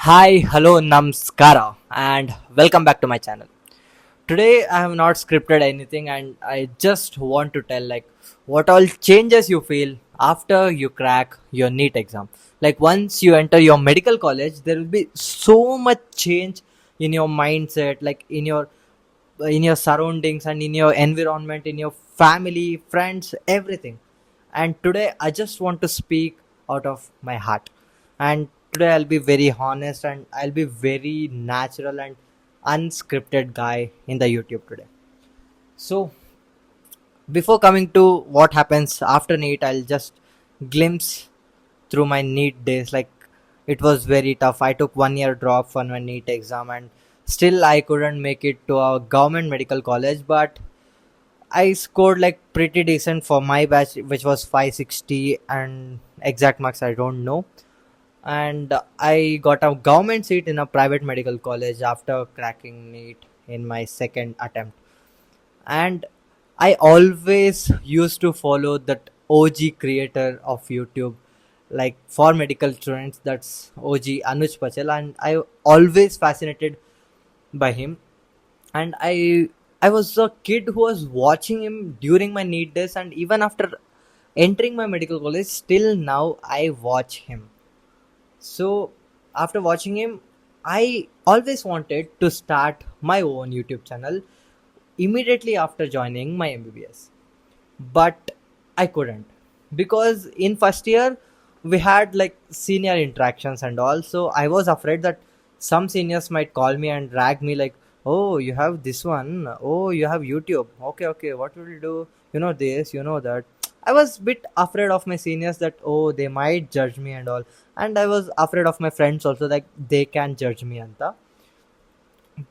Hi, hello, namaskara, and welcome back to my channel. Today, I have not scripted anything, and I just want to tell what all changes you feel after you crack your NEET exam. Like once you enter your medical college, there will be so much change in your mindset, like in your surroundings and in your environment, in your family, friends, everything. And today I just want to speak out of my heart. And today I'll be very honest and I'll be very natural and unscripted guy in the YouTube today. So before coming to what happens after NEET, I'll just glimpse through my NEET days. Like it was very tough. I took 1 year drop for my NEET exam and still I couldn't make it to a government medical college, but I scored like pretty decent for my batch, which was 560, and exact marks I don't know. And I got a government seat in a private medical college after cracking NEET in my second attempt. And I always used to follow that OG creator of YouTube, like for medical students. That's OG Anuj Pachel, and I always fascinated by him. And I was a kid who was watching him during my NEET days, and even after entering my medical college, still now I watch him. So after watching him, I always wanted to start my own YouTube channel immediately after joining my MBBS, but I couldn't because in first year we had like senior interactions and all. So I was afraid that some seniors might call me and drag me like, oh, you have this one, oh, you have YouTube, okay, okay, what will you do, you know this, you know that. I was bit afraid of my seniors that, oh, they might judge me and all. And I was afraid of my friends also, like they can judge me anta.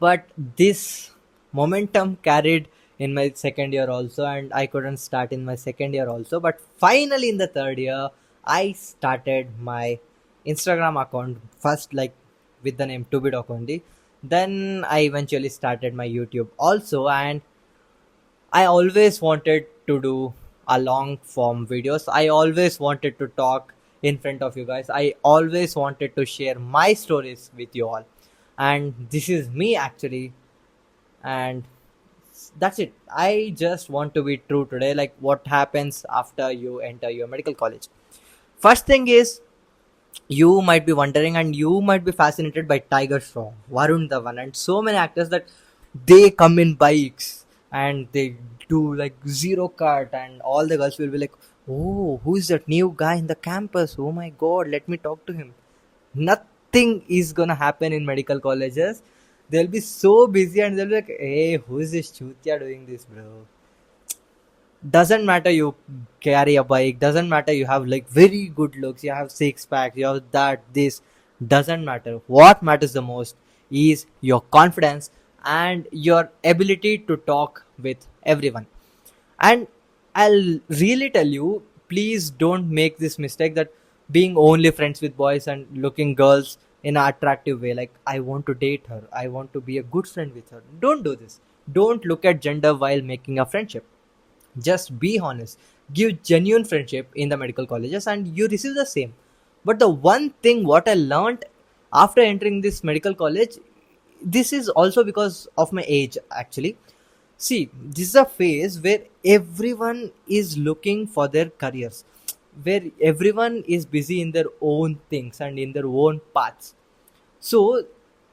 But this momentum carried in my second year also, and I couldn't start in my second year also. But finally in the third year I started my Instagram account first, like with the name Tubidokondi. Then I eventually started my YouTube also, and I always wanted to do a long form videos. I always wanted to talk in front of you guys. I always wanted to share my stories with you all. And this is me actually. And that's it. I just want to be true today. Like what happens after you enter your medical college. First thing is, you might be wondering and you might be fascinated by Tiger Shroff, Varun Dhawan, and so many actors that they come in bikes and they do like zero cut, and all the girls will be like, oh, who is that new guy in the campus? Oh my god, let me talk to him. Nothing is gonna happen in medical colleges. They'll be so busy and they'll be like, hey, who is this chutia doing this, bro? Doesn't matter you carry a bike, doesn't matter you have like very good looks, you have six pack, you have that, this doesn't matter. What matters the most is your confidence and your ability to talk with everyone. And I'll really tell you, please don't make this mistake that being only friends with boys and looking girls in an attractive way, like I want to date her, I want to be a good friend with her. Don't do this. Don't look at gender while making a friendship. Just be honest. Give genuine friendship in the medical colleges and you receive the same. But the one thing what I learned after entering this medical college, this is also because of my age actually. See, this is a phase where everyone is looking for their careers, where everyone is busy in their own things and in their own paths. So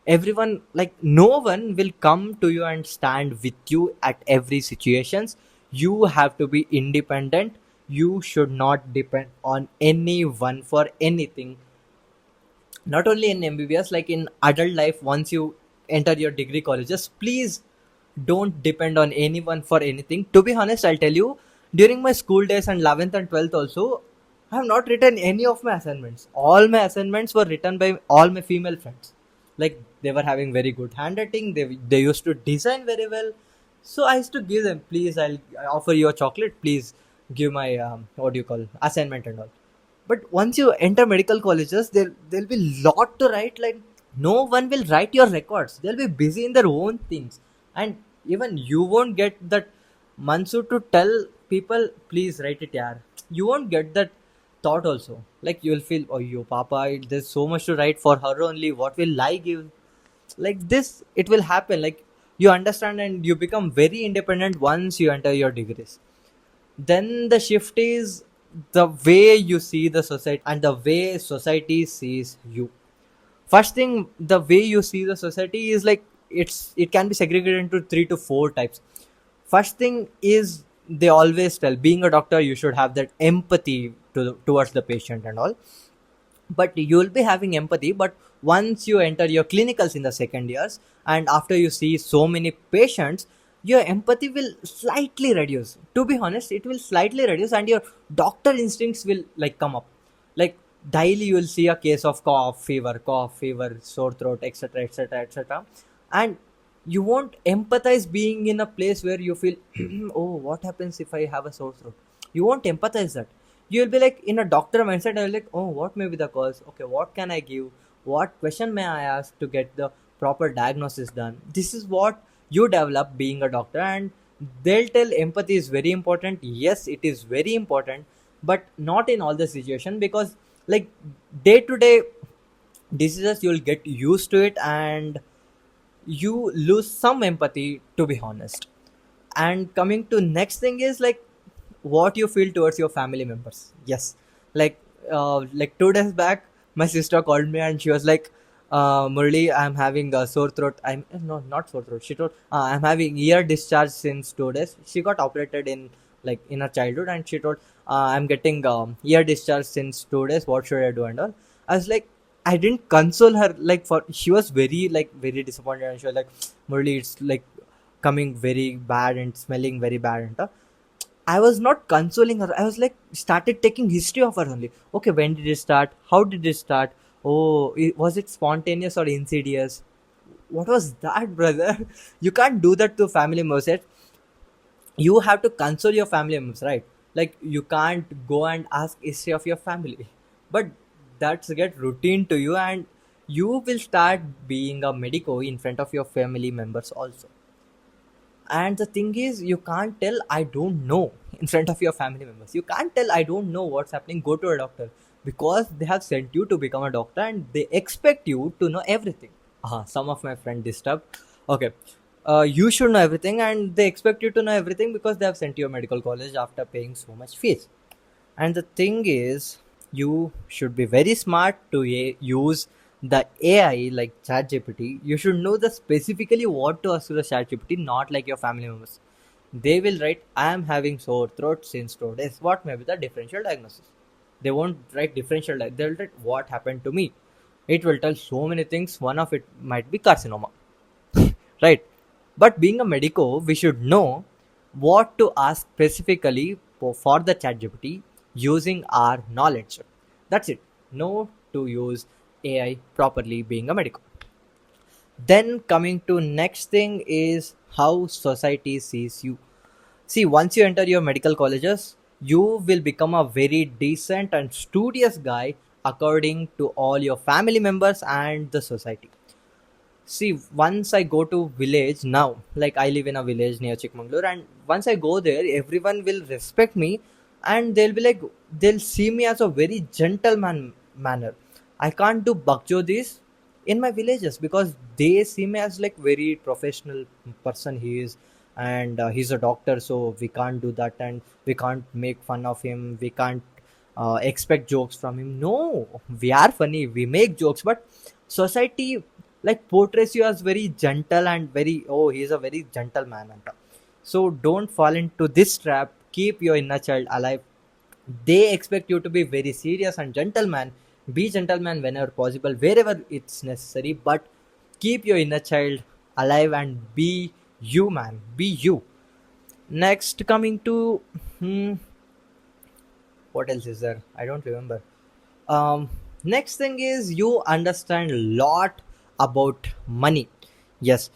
everyone, like no one will come to you and stand with you at every situations. You have to be independent. You should not depend on anyone for anything. Not only in MBBS, like in adult life, once you enter your degree colleges, please don't depend on anyone for anything. To be honest, I'll tell you, during my school days and 11th and 12th also, I have not written any of my assignments. All my assignments were written by all my female friends. Like they were having very good handwriting. They used to design very well. So I used to give them, please, I'll offer you a chocolate. Please give my what do you call assignment and all. But once you enter medical colleges, there'll be lot to write. Like no one will write your records. They'll be busy in their own things, and even you won't get that Mansu to tell people, please write it, yaar. You won't get that thought also. Like you'll feel, oh yo papa, there's so much to write for her only, what will I give? Like this it will happen. Like you understand and you become very independent once you enter your degrees. Then the shift is the way you see the society and the way society sees you. First thing, the way you see the society is like, it can be segregated into 3 to 4 types. First thing is, they always tell being a doctor you should have that empathy towards the patient and all. But you will be having empathy, but once you enter your clinicals in the second years, and after you see so many patients, your empathy will slightly reduce. To be honest, it will slightly reduce, and your doctor instincts will like come up. Like daily you will see a case of cough fever, sore throat, etc, etc, etc, and you won't empathize being in a place where you feel oh, what happens if I have a sore throat? You won't empathize that. You'll be like in a doctor mindset. I'll like, oh, what may be the cause? Okay, what can I give? What question may I ask to get the proper diagnosis done? This is what you develop being a doctor, and they'll tell empathy is very important. Yes, it is very important, but not in all the situation, because like day to day diseases you'll get used to it, and you lose some empathy, to be honest. And coming to next thing is like what you feel towards your family members. Yes, like 2 days back my sister called me and she was like, Murli, I'm having a sore throat. I'm no, not sore throat. She told, I'm having ear discharge since 2 days. She got operated in like in her childhood, and she told, I'm getting ear discharge since 2 days. What should I do and all? I was like, I didn't console her. Like for she was very disappointed, and she was like, Murli, it's like coming very bad and smelling very bad and all. I was not consoling her. I was like started taking history of her only. Okay, when did it start? How did it start? Oh, was it spontaneous or insidious? What was that, brother? You can't do that to family members. Right? You have to console your family members, right? Like you can't go and ask history of your family, but that's get routine to you, and you will start being a medico in front of your family members also. And the thing is, you can't tell I don't know in front of your family members. You can't tell I don't know what's happening. Go to a doctor, because they have sent you to become a doctor and they expect you to know everything. Some of my friend disturbed. Okay, you should know everything, and they expect you to know everything because they have sent you a medical college after paying so much fees. And the thing is, you should be very smart to use the AI like ChatGPT. You should know the specifically what to ask to the ChatGPT, not like your family members. They will write, I am having sore throat since 2 days. What may be the differential diagnosis? They won't write differential they will write what happened to me. It will tell so many things. One of it might be carcinoma. Right? But being a medico, we should know what to ask specifically for the ChatGPT using our knowledge. That's it. Know to use AI properly being a medico. Then coming to next thing is how society sees you. See, once you enter your medical colleges, you will become a very decent and studious guy according to all your family members and the society. See, once I go to village now, like I live in a village near Chikmagalur, and once I go there, everyone will respect me, and they'll be like, they'll see me as a very gentleman manner. I can't do bakjo this in my villages because they see me as like very professional person he is, and he's a doctor, so we can't do that, and we can't make fun of him. We can't expect jokes from him. No, we are funny. We make jokes, but society like portrays you as very gentle and very, oh, he's a very gentleman. So don't fall into this trap. Keep your inner child alive. They expect you to be very serious and gentleman. Be gentleman whenever possible, wherever it's necessary, but keep your inner child alive and be you, man. Be you. Next, coming to what else is there? I don't remember. um Next thing is you understand a lot about money. Yes,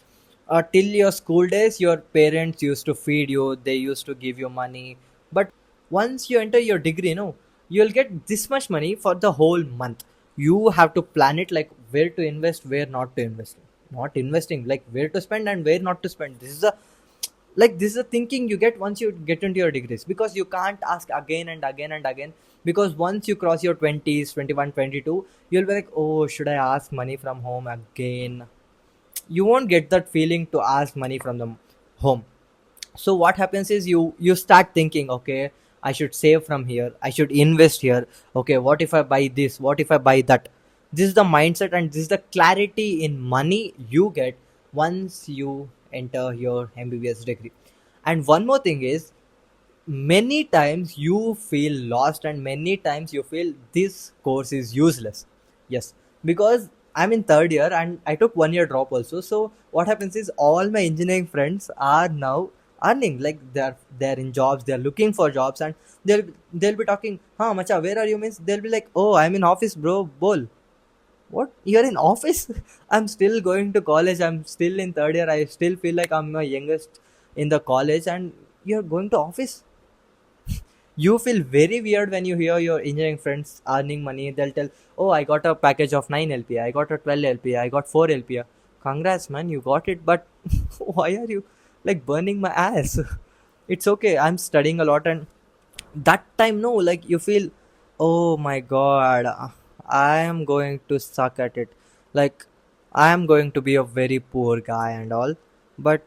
till your school days your parents used to feed you, they used to give you money, but once you enter your degree, no, you'll get this much money for the whole month. You have to plan it, like where to invest, where not to invest, not investing, like where to spend and where not to spend. This is a Like this is the thinking you get once you get into your degrees, because you can't ask again and again and again, because once you cross your 20s, 21, 22, you'll be like, oh, should I ask money from home again? You won't get that feeling to ask money from the home. So what happens is you start thinking, okay, I should save from here, I should invest here. Okay, what if I buy this, what if I buy that? This is the mindset, and this is the clarity in money you get once you enter your MBBS degree. And one more thing is, many times you feel lost, and many times you feel this course is useless. Yes, because I'm in third year and I took 1 year drop also. So what happens is, all my engineering friends are now earning, like they're in jobs, they're looking for jobs, and they'll be talking, huh macha, where are you? Means they'll be like, oh, I'm in office, bro. Bol, what, you're in office? I'm still going to college, I'm still in third year, I still feel like I'm the youngest in the college, and you're going to office? You feel very weird when you hear your engineering friends earning money. They'll tell, oh, I got a package of 9 LPA, I got a 12 LPA, I got 4 LPA. Congrats, man, you got it, but why are you like burning my ass? It's okay, I'm studying a lot, and that time, no, like you feel, oh my god, I am going to suck at it. Like, I am going to be a very poor guy and all, but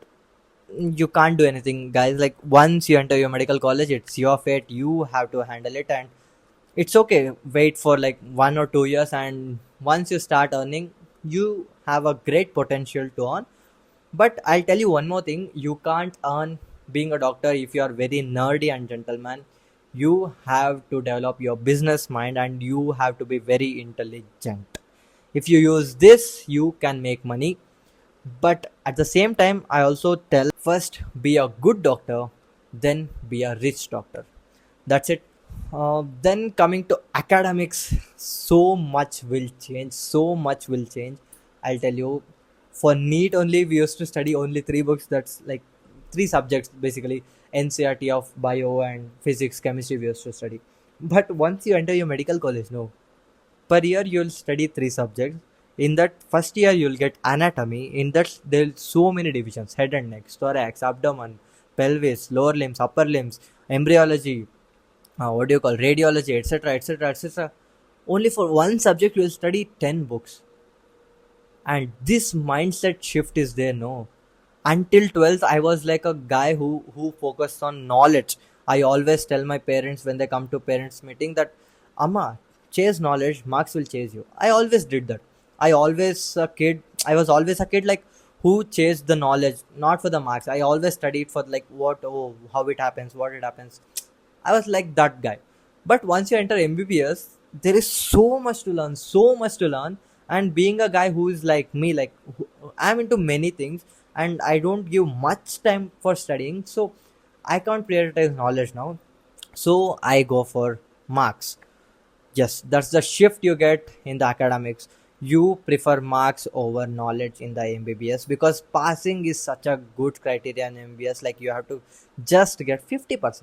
you can't do anything, guys. Like, once you enter your medical college, it's your fate, you have to handle it, and it's okay. Wait for like 1 or 2 years, and once you start earning, you have a great potential to earn. But I'll tell you one more thing, you can't earn being a doctor if you are very nerdy and gentleman. You have to develop your business mind, and you have to be very intelligent. If you use this, you can make money. But at the same time, I also tell, first be a good doctor, then be a rich doctor. That's it. Then coming to academics, so much will change. So much will change. I'll tell you. For NEET only, we used to study only three books. That's like three subjects basically: NCRT of bio and physics, chemistry. We used to study. But once you enter your medical college, no, per year you'll study three subjects. In that first year you'll get anatomy. In that there's so many divisions: head and neck, thorax, abdomen, pelvis, lower limbs, upper limbs, embryology, what do you call, radiology, etc, etc, etc. Only for one subject you'll study 10 books. And this mindset shift is there, no. Until 12th I was like a guy who focused on knowledge. I always tell my parents when they come to parents meeting that, amma, chase knowledge, marks will chase you. I always did that. I was always a kid like who chased the knowledge, not for the marks. I always studied for like what, oh, how it happens, what it happens. I was like that guy. But once you enter MBBS, there is so much to learn, so much to learn. And being a guy who is like me, like I'm into many things, and I don't give much time for studying, so I can't prioritize knowledge now. So I go for marks. Yes, that's the shift you get in the academics. You prefer marks over knowledge in the MBBS, because passing is such a good criteria in MBBS. Like, you have to just get 50%.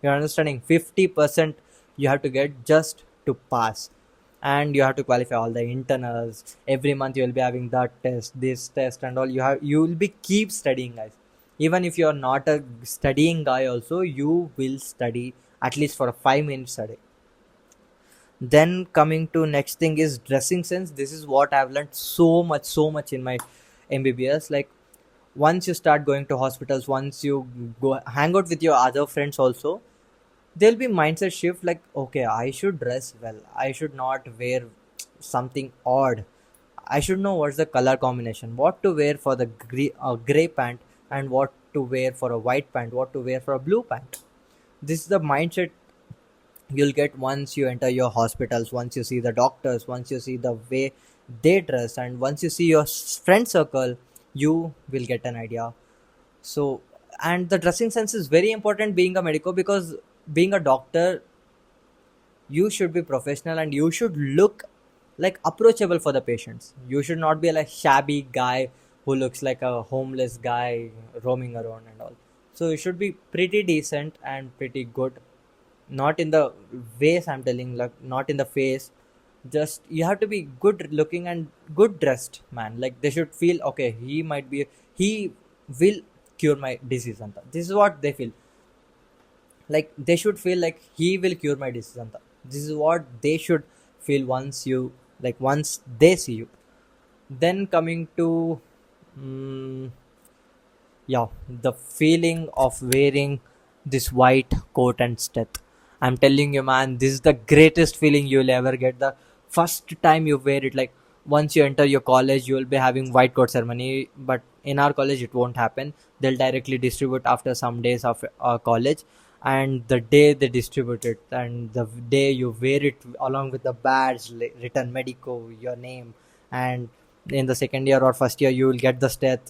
You're understanding? 50% you have to get just to pass. And you have to qualify all the internals. Every month you will be having that test, this test, and all. You will be keep studying, guys. Even if you're not a studying guy also, you will study at least for a 5 minutes a day. Then coming to next thing is dressing sense. This is what I've learned so much in my MBBS. Like, once you start going to hospitals, once you go hang out with your other friends also, there'll be mindset shift like, okay, I should dress well, I should not wear something odd, I should know what's the color combination, what to wear for the gray pant, and what to wear for a white pant, what to wear for a blue pant. This is the mindset you'll get once you enter your hospitals, once you see the doctors, once you see the way they dress, and once you see your friend circle, you will get an idea. So, and the dressing sense is very important being a medico, because being a doctor, you should be professional, and you should look like approachable for the patients. You should not be like shabby guy who looks like a homeless guy roaming around and all. So you should be pretty decent and pretty good, not in the ways I'm telling, like not in the face. Just you have to be good looking and good dressed, man. Like, they should feel, okay, he might be, he will cure my disease anta. This is what they feel. Like they should feel like he will cure my disease anta. This is what they should feel once they see you. Then coming to mm, yeah, the feeling of wearing this white coat and stuff. I'm telling you, man, this is the greatest feeling you'll ever get. The first time you wear it, like once you enter your college, you will be having white coat ceremony. But in our college, it won't happen. They'll directly distribute after some days of college, and the day they distribute it, and the day you wear it along with the badge written Medico, your name, and in the second year or first year, you will get the stat.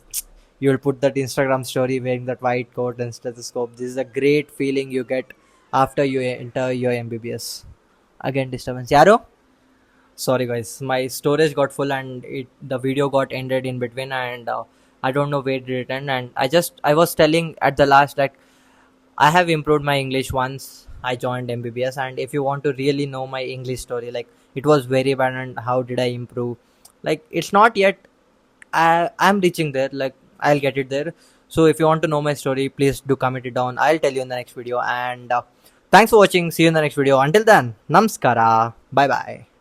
You will put that Instagram story wearing that white coat and stethoscope. This is a great feeling you get after you enter your MBBS. Again, disturbance. Yaro? Sorry, guys. My storage got full and the video got ended in between, and I don't know where it end. And I was telling at the last that I have improved my English once I joined MBBS. And if you want to really know my English story, like it was very bad, and how did I improve? Like it's not yet. I'm reaching there. Like I'll get it there. So if you want to know my story, please do comment it down. I'll tell you in the next video. And thanks for watching. See you in the next video. Until then, namaskara. Bye bye.